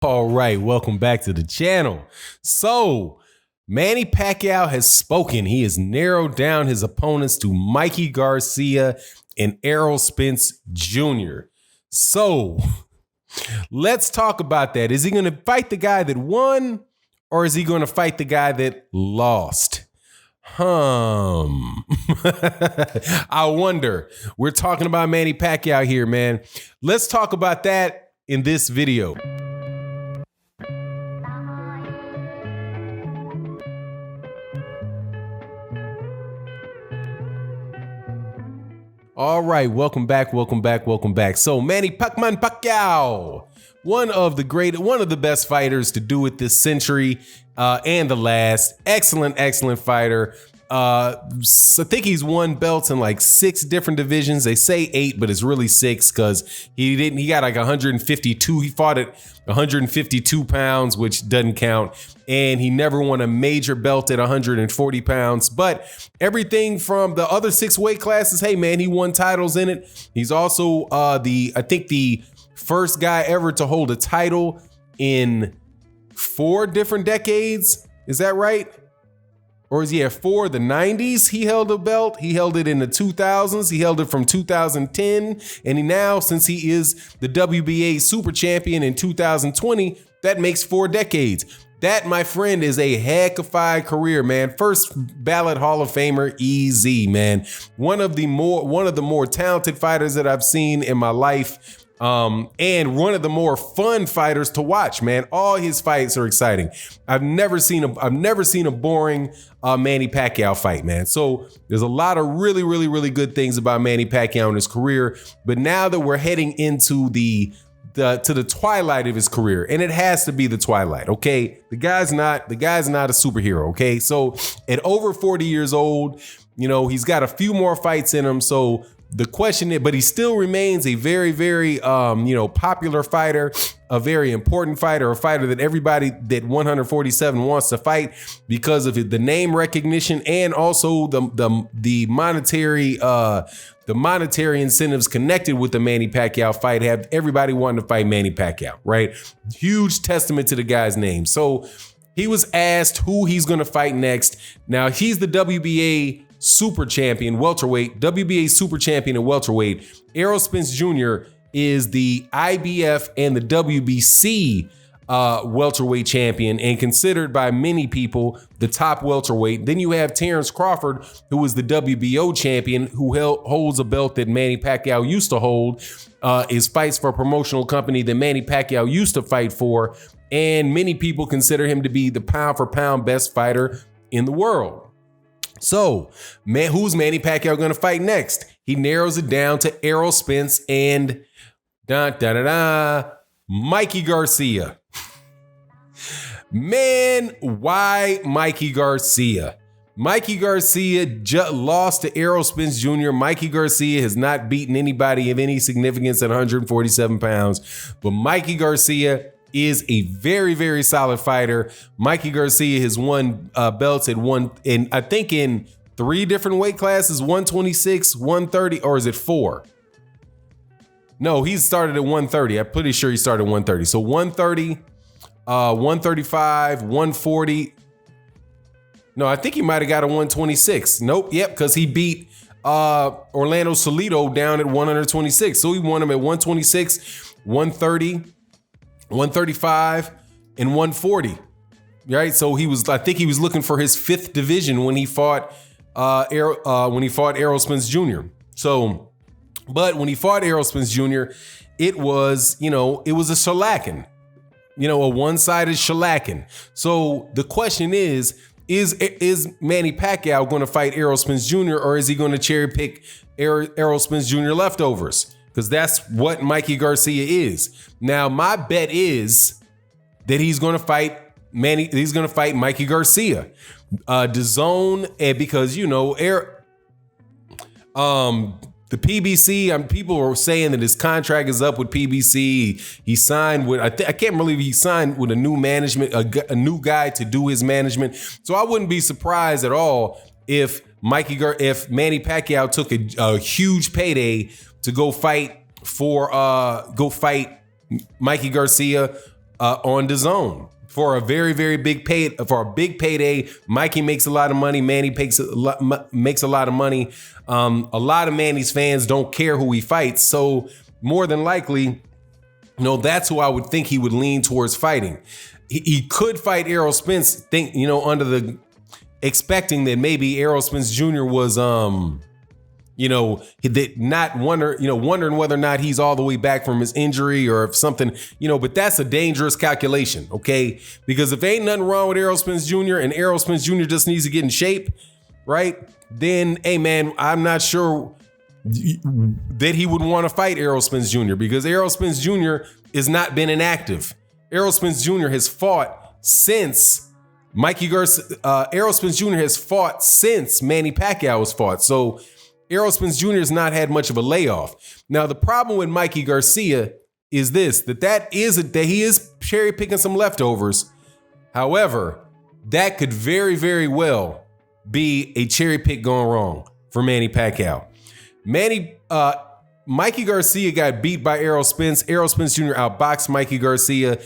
All right, welcome back to the channel. So, Manny Pacquiao has spoken. He has narrowed down his opponents to Mikey Garcia and Errol Spence Jr. So, let's talk about that. Is he going to fight the guy that won, or is he going to fight the guy that lost? I wonder. We're talking about Manny Pacquiao here, man. Let's talk about that in this video. All right, welcome back. So Manny Pacquiao, one of the best fighters to do it this century and the last. Excellent fighter. I think he's won belts in like 6 different divisions. They say 8, but it's really 6 because he got like 152. He fought at 152 pounds, which doesn't count. And he never won a major belt at 140 pounds. But everything from the other 6 weight classes, hey man, he won titles in it. He's also the first guy ever to hold a title in 4 different decades. Is that right? Or is he at 4? The 90s, he held a belt. He held it in the 2000s. He held it from 2010. And now, since he is the WBA super champion in 2020, that makes 4 decades. That, my friend, is a heck-of-a career, man. First ballot Hall of Famer, easy, man. One of the more talented fighters that I've seen in my life. And one of the more fun fighters to watch, man. All his fights are exciting. I've never seen a boring Manny Pacquiao fight, man. So there's a lot of really good things about Manny Pacquiao in his career. But now that we're heading into the twilight of his career, and it has to be the twilight, okay? The guy's not a superhero, okay? So at over 40 years old, you know, he's got a few more fights in him. So the question is, but he still remains a very popular fighter, a very important fighter, a fighter that everybody that 147 wants to fight because of the name recognition and also the monetary incentives connected with the Manny Pacquiao fight have everybody wanting to fight Manny Pacquiao, right? Huge testament to the guy's name. So he was asked who he's going to fight next. Now he's the WBA super champion, welterweight, WBA super champion at welterweight. Errol Spence Jr. is the IBF and the WBC welterweight champion and considered by many people the top welterweight. Then you have Terrence Crawford, who is the WBO champion, who holds a belt that Manny Pacquiao used to hold, fights for a promotional company that Manny Pacquiao used to fight for, and many people consider him to be the pound for pound best fighter in the world. So, man, who's Manny Pacquiao going to fight next? He narrows it down to Errol Spence and Mikey Garcia. Man, why Mikey Garcia? Mikey Garcia lost to Errol Spence Jr. Mikey Garcia has not beaten anybody of any significance at 147 pounds, but Mikey Garcia is a very solid fighter. Mikey Garcia has won belts I think in 3 different weight classes, 126, 130, or is it 4? No, he started at 130. I'm pretty sure he started at 130. So 130, 135, 140. No, I think he might have got a 126. Nope. Yep, because he beat Orlando Salido down at 126. So he won him at 126, 130, 135, and 140. Right? So I think he was looking for his 5th division when he fought Errol Spence Jr. So, but when he fought Errol Spence Jr., it was a shellacking, a one-sided shellacking. So the question is Manny Pacquiao going to fight Errol Spence Jr. or is he going to cherry pick Errol Spence Jr. leftovers? Because that's what Mikey Garcia is. Now, my bet is that he's going to fight Mikey Garcia. DAZN, and because the PBC, people are saying that his contract is up with PBC. He signed with, I can't believe he signed with a new management, a new guy to do his management. So I wouldn't be surprised at all if Manny Pacquiao took a huge payday to go fight Mikey Garcia on DAZN for a very, very big payday. Mikey makes a lot of money. Manny makes a lot of money. A lot of Manny's fans don't care who he fights. So more than likely, that's who I would think he would lean towards fighting. He could fight Errol Spence, under the expecting that maybe Errol Spence Jr. was, wondering whether or not he's all the way back from his injury or if something, but that's a dangerous calculation, okay? Because if ain't nothing wrong with Errol Spence Jr. and Errol Spence Jr. just needs to get in shape, right? Then, hey man, I'm not sure that he would want to fight Errol Spence Jr. because Errol Spence Jr. has not been inactive. Errol Spence Jr. has fought since Mikey Garcia. Errol Spence Jr. has fought since Manny Pacquiao was fought. So Errol Spence Jr. has not had much of a layoff. Now, the problem with Mikey Garcia is this, that he is cherry picking some leftovers. However, that could very, very well be a cherry pick going wrong for Manny Pacquiao. Mikey Garcia got beat by Errol Spence. Errol Spence Jr. outboxed Mikey Garcia,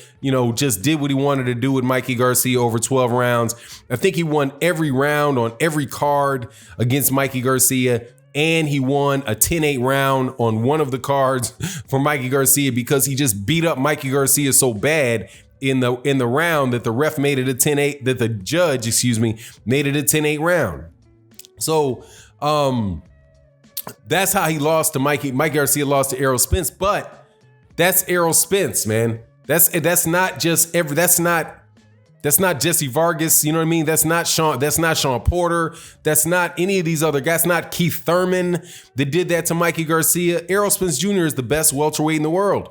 just did what he wanted to do with Mikey Garcia over 12 rounds. I think he won every round on every card against Mikey Garcia. And he won a 10-8 round on one of the cards for Mikey Garcia because he just beat up Mikey Garcia so bad in the round that the ref made it a 10-8, that the judge, made it a 10-8 round. So that's how he lost to Mikey Garcia lost to Errol Spence, but that's Errol Spence, man. That's not Jesse Vargas, you know what I mean? That's not Sean Porter. That's not any of these other guys. That's not Keith Thurman that did that to Mikey Garcia. Errol Spence Jr. is the best welterweight in the world.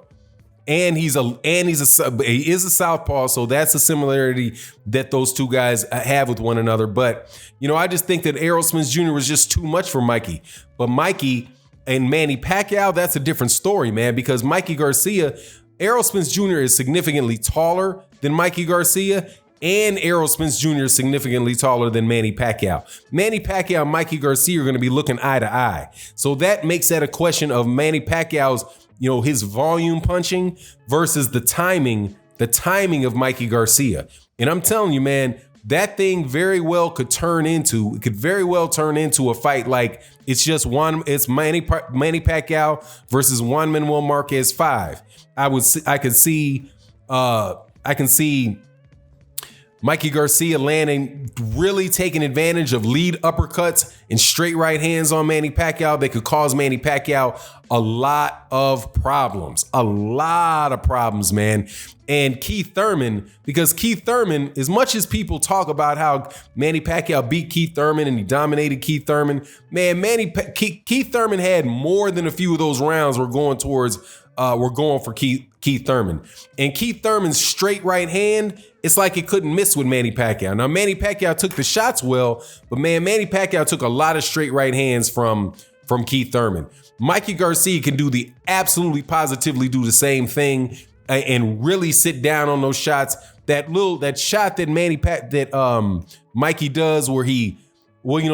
And he is a southpaw, so that's a similarity that those two guys have with one another. But, I just think that Errol Spence Jr. was just too much for Mikey. But Mikey and Manny Pacquiao, that's a different story, man, because Mikey Garcia, Errol Spence Jr. is significantly taller than Mikey Garcia, and Errol Spence Jr. is significantly taller than Manny Pacquiao. Manny Pacquiao and Mikey Garcia are going to be looking eye to eye. So that makes that a question of Manny Pacquiao's, his volume punching versus the timing of Mikey Garcia. And I'm telling you, man, that thing very well could turn into a fight like it's Manny Pacquiao versus Juan Manuel Marquez 5. I can see Mikey Garcia landing, really taking advantage of lead uppercuts and straight right hands on Manny Pacquiao. They could cause Manny Pacquiao a lot of problems, man. And Keith Thurman, because Keith Thurman, as much as people talk about how Manny Pacquiao beat Keith Thurman and he dominated Keith Thurman, man, Keith Thurman had more than a few of those rounds were going for Keith Thurman. And Keith Thurman's straight right hand, it's like it couldn't miss with Manny Pacquiao. Now, Manny Pacquiao took the shots well, but man, Manny Pacquiao took a lot of straight right hands from Keith Thurman. Mikey Garcia can positively do the same thing and really sit down on those shots. That shot that Mikey does where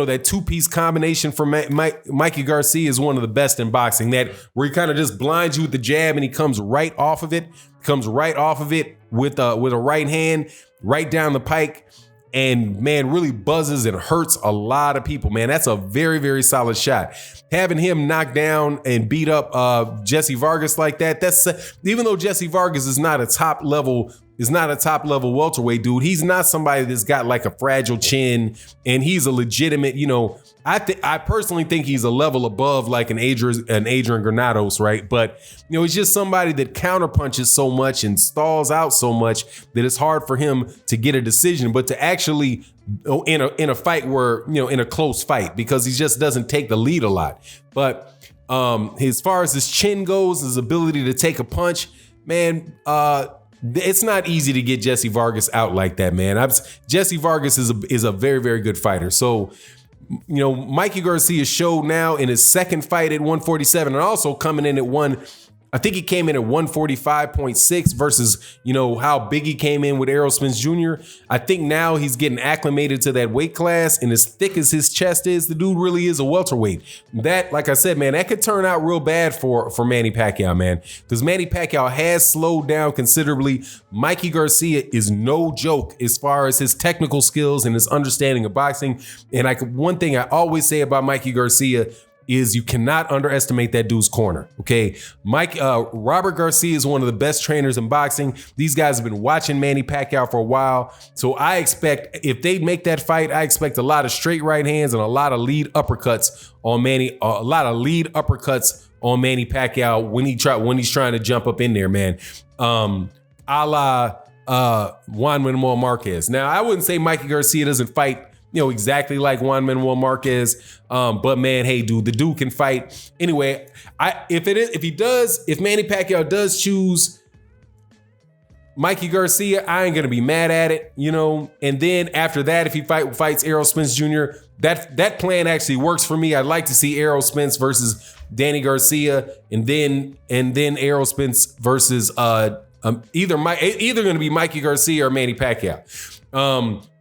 that two-piece combination from Mikey Garcia is one of the best in boxing. That where he kind of just blinds you with the jab and he comes right off of it with a right hand right down the pike, and man, really buzzes and hurts a lot of people. Man, that's a very, very solid shot. Having him knock down and beat up Jesse Vargas like that, that's even though Jesse Vargas is not a top level welterweight dude, he's not somebody that's got like a fragile chin, and he's a legitimate, I personally think he's a level above like an Adrian Granados, right? But he's just somebody that counterpunches so much and stalls out so much that it's hard for him to get a decision, but to actually in a fight where, in a close fight, because he just doesn't take the lead a lot. But as far as his chin goes, his ability to take a punch, man, it's not easy to get Jesse Vargas out like that, man. Jesse Vargas is a very, very good fighter. So, Mikey Garcia showed now in his second fight at 147 and also coming in at I think he came in at 145.6 versus, you know, how big he came in with Errol Spence Jr. I think now he's getting acclimated to that weight class, and as thick as his chest is, the dude really is a welterweight. That, like I said, man, that could turn out real bad for Manny Pacquiao, man, because Manny Pacquiao has slowed down considerably. Mikey Garcia is no joke as far as his technical skills and his understanding of boxing. And one thing I always say about Mikey Garcia is you cannot underestimate that dude's corner, okay? Robert Garcia is one of the best trainers in boxing. These guys have been watching Manny Pacquiao for a while. So I expect, if they make that fight, I expect a lot of straight right hands and a lot of lead uppercuts on Manny Pacquiao when he's trying to jump up in there, man. A la Juan Manuel Marquez. Now, I wouldn't say Mikey Garcia doesn't fight, you know, exactly like Juan Manuel Marquez. But man, hey, dude, the dude can fight. Anyway, if Manny Pacquiao does choose Mikey Garcia, I ain't gonna be mad at it, you know. And then after that, if he fights Errol Spence Jr., that plan actually works for me. I'd like to see Errol Spence versus Danny Garcia, and then Errol Spence versus either going to be Mikey Garcia or Manny Pacquiao.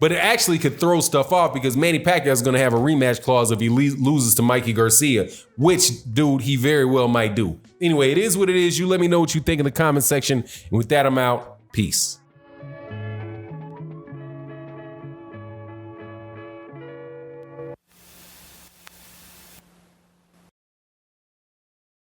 But it actually could throw stuff off because Manny Pacquiao is going to have a rematch clause if he loses to Mikey Garcia, which, dude, he very well might do. Anyway, it is what it is. You let me know what you think in the comment section. And with that, I'm out. Peace.